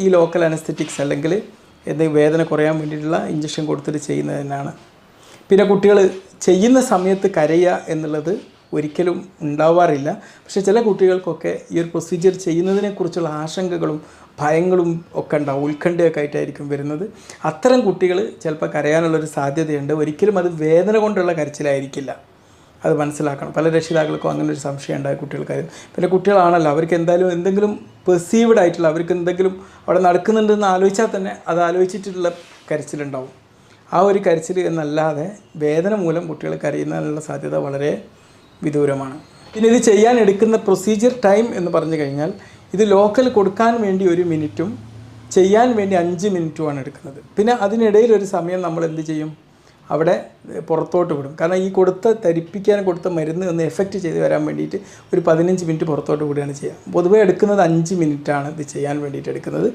ഈ local anaesthetics അല്ലെങ്കിൽ എന്തെങ്കിലും വേദന കുറയാൻ വേണ്ടിയിട്ടുള്ള ഇഞ്ചക്ഷൻ കൊടുത്തിട്ട് ചെയ്യുന്നത് തന്നെയാണ്. പിന്നെ കുട്ടികൾ ചെയ്യുന്ന സമയത്ത് കരയുക എന്നുള്ളത് ഒരിക്കലും ഉണ്ടാവാറില്ല. പക്ഷേ ചില കുട്ടികൾക്കൊക്കെ ഈ ഒരു പ്രൊസീജിയർ ചെയ്യുന്നതിനെക്കുറിച്ചുള്ള ആശങ്കകളും ഭയങ്ങളും ഒക്കെ ഉണ്ടാവും, ഉത്കണ്ഠയൊക്കെ ആയിട്ടായിരിക്കും വരുന്നത്. അത്തരം കുട്ടികൾ ചിലപ്പോൾ കരയാനുള്ളൊരു സാധ്യതയുണ്ട്. ഒരിക്കലും അത് വേദന കൊണ്ടുള്ള കരച്ചിലായിരിക്കില്ല, അത് മനസ്സിലാക്കണം. പല രക്ഷിതാക്കൾക്കും അങ്ങനെ ഒരു സംശയം ഉണ്ടായ കുട്ടികൾക്കാരും. പിന്നെ കുട്ടികളാണല്ലോ, അവർക്ക് എന്തായാലും എന്തെങ്കിലും പെർസീവ്ഡ് ആയിട്ടുള്ള, അവർക്ക് എന്തെങ്കിലും അവിടെ നടക്കുന്നുണ്ടെന്ന് ആലോചിച്ചാൽ തന്നെ അത് ആലോചിച്ചിട്ടുള്ള കരച്ചിലുണ്ടാവും. ആ ഒരു കരച്ചിൽ എന്നല്ലാതെ വേദന മൂലം കുട്ടികൾ കരയുന്നതിനുള്ള സാധ്യത വളരെ വിദൂരമാണ്. പിന്നെ ഇത് ചെയ്യാൻ എടുക്കുന്ന പ്രൊസീജിയർ ടൈം എന്ന് പറഞ്ഞു കഴിഞ്ഞാൽ, ഇത് ലോക്കൽ കൊടുക്കാൻ വേണ്ടി 1 മിനിറ്റും ചെയ്യാൻ വേണ്ടി 5 മിനിറ്റുമാണ് എടുക്കുന്നത്. പിന്നെ അതിനിടയിൽ ഒരു സമയം നമ്മൾ എന്ത് ചെയ്യും, അവിടെ പുറത്തോട്ട് വിടും. കാരണം ഈ ധരിപ്പിക്കാൻ കൊടുത്ത മരുന്ന് ഒന്ന് എഫക്റ്റ് ചെയ്ത് വരാൻ വേണ്ടിയിട്ട് ഒരു 15 മിനിറ്റ് പുറത്തോട്ട് വിടുകയാണ് ചെയ്യുക. പൊതുവേ എടുക്കുന്നത് 5 മിനിറ്റാണ് ഇത് ചെയ്യാൻ വേണ്ടിയിട്ട് എടുക്കുന്നത്.